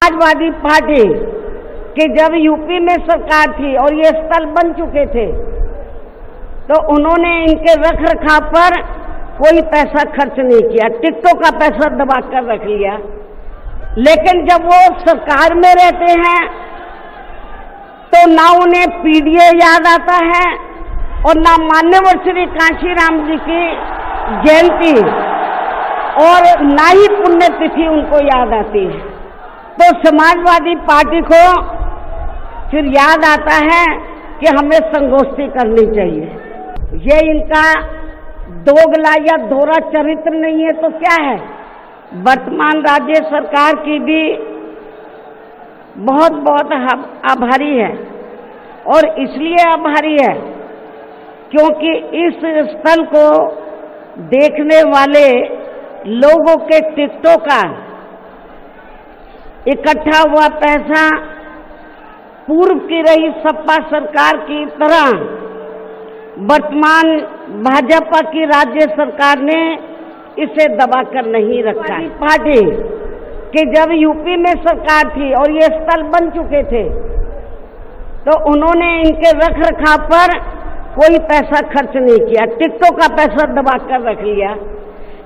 Samajwadi party कि जब UP में सरकार थी और ये स्थल बन चुके थे तो उन्होंने इनके रख रखाव पर कोई पैसा खर्च नहीं किया, टिकटों का पैसा दबा कर रख लिया। लेकिन जब वो सरकार में रहते हैं तो ना उन्हें पीडीए याद आता है और ना मान्यवर श्री कांशीराम जी की जयंती और ना ही पुण्यतिथि उनको याद आती है। तो समाजवादी पार्टी को फिर याद आता है कि हमें संगोष्ठी करनी चाहिए। ये इनका दोगला या दोहरा चरित्र नहीं है तो क्या है? वर्तमान राज्य सरकार की भी बहुत बहुत आभारी है और इसलिए आभारी है क्योंकि इस स्थल को देखने वाले लोगों के टिकटों का इकट्ठा हुआ पैसा पूर्व की रही सपा सरकार की तरह वर्तमान भाजपा की राज्य सरकार ने इसे दबाकर नहीं रखा। पार्टी कि जब यूपी में सरकार थी और ये स्थल बन चुके थे तो उन्होंने इनके रख रखाव पर कोई पैसा खर्च नहीं किया, टिकटों का पैसा दबा कर रख लिया।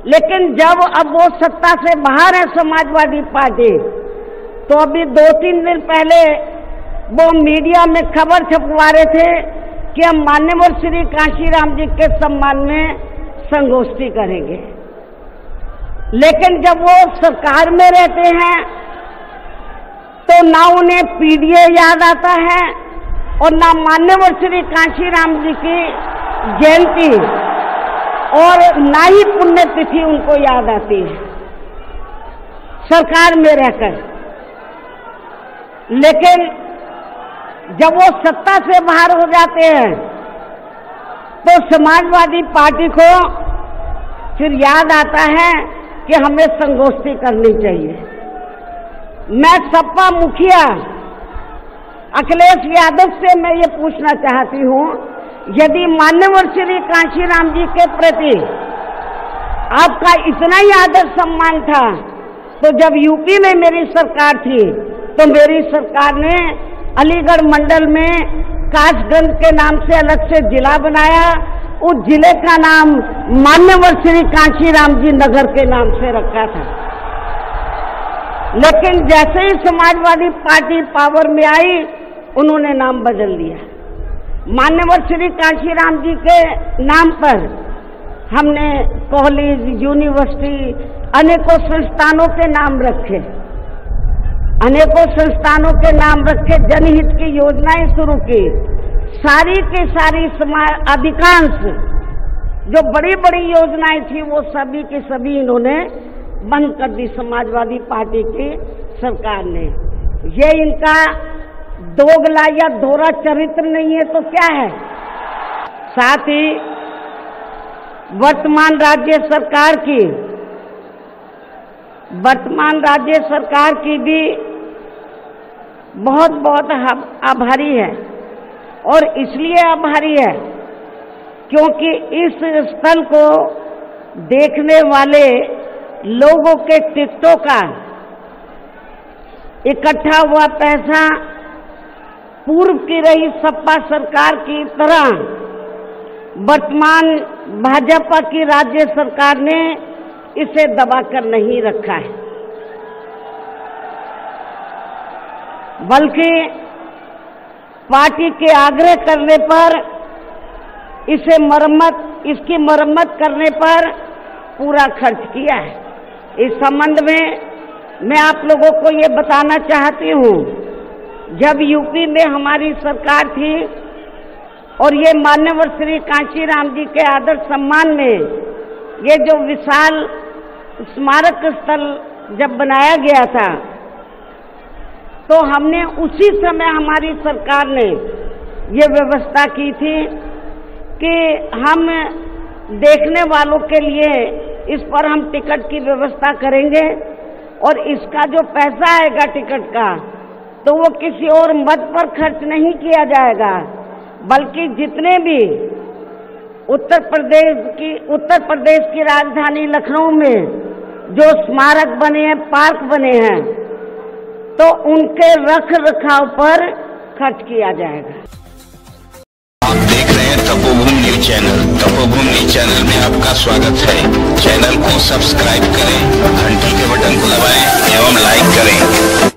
लेकिन जब अब वो सत्ता से बाहर है समाजवादी पार्टी तो अभी 2-3 दिन पहले वो मीडिया में खबर छपवा रहे थे कि हम मान्यवर श्री कांशीराम जी के सम्मान में संगोष्ठी करेंगे। लेकिन जब वो सरकार में रहते हैं तो ना उन्हें पीडीए याद आता है और ना मान्यवर श्री कांशीराम जी की जयंती और ना ही पुण्यतिथि उनको याद आती है सरकार में रहकर। लेकिन जब वो सत्ता से बाहर हो जाते हैं तो समाजवादी पार्टी को फिर याद आता है कि हमें संगोष्ठी करनी चाहिए। मैं सपा मुखिया अखिलेश यादव से मैं ये पूछना चाहती हूँ, यदि मान्यवर श्री कांशीराम जी के प्रति आपका इतना ही आदर सम्मान था तो जब यूपी में मेरी सरकार थी तो मेरी सरकार ने अलीगढ़ मंडल में कासगंज के नाम से अलग से जिला बनाया, उस जिले का नाम मान्यवर श्री कांशीराम जी नगर के नाम से रखा था। लेकिन जैसे ही समाजवादी पार्टी पावर में आई उन्होंने नाम बदल दिया। मान्यवर श्री कांशीराम जी के नाम पर हमने कॉलेज, यूनिवर्सिटी, अनेकों संस्थानों के नाम रखे, अनेकों संस्थानों के नाम रखे, जनहित की योजनाएं शुरू की। सारी की सारी अधिकांश जो बड़ी बड़ी योजनाएं थी वो सभी की सभी इन्होंने बंद कर दी समाजवादी पार्टी की सरकार ने। ये इनका दोगला या दोहरा चरित्र नहीं है तो क्या है? साथ ही वर्तमान राज्य सरकार की भी बहुत बहुत आभारी है और इसलिए आभारी है क्योंकि इस स्थल को देखने वाले लोगों के टिकटों का इकट्ठा हुआ पैसा पूर्व की रही सपा सरकार की तरह वर्तमान भाजपा की राज्य सरकार ने इसे दबाकर नहीं रखा है, बल्कि पार्टी के आग्रह करने पर इसकी मरम्मत करने पर पूरा खर्च किया है। इस संबंध में मैं आप लोगों को ये बताना चाहती हूँ, जब यूपी में हमारी सरकार थी और ये मान्यवर श्री कांशीराम जी के आदर सम्मान में ये जो विशाल स्मारक स्थल जब बनाया गया था तो हमने उसी समय हमारी सरकार ने ये व्यवस्था की थी कि हम देखने वालों के लिए इस पर हम टिकट की व्यवस्था करेंगे और इसका जो पैसा आएगा टिकट का तो वो किसी और मद पर खर्च नहीं किया जाएगा, बल्कि जितने भी उत्तर प्रदेश की राजधानी लखनऊ में जो स्मारक बने हैं, पार्क बने हैं, तो उनके रख रखाव पर खर्च किया जाएगा। आप देख रहे हैं तपोभूमि न्यूज चैनल। तपोभूमि न्यूज चैनल में आपका स्वागत है। चैनल को सब्सक्राइब करें, घंटी के बटन को दबाएं एवं लाइक करें।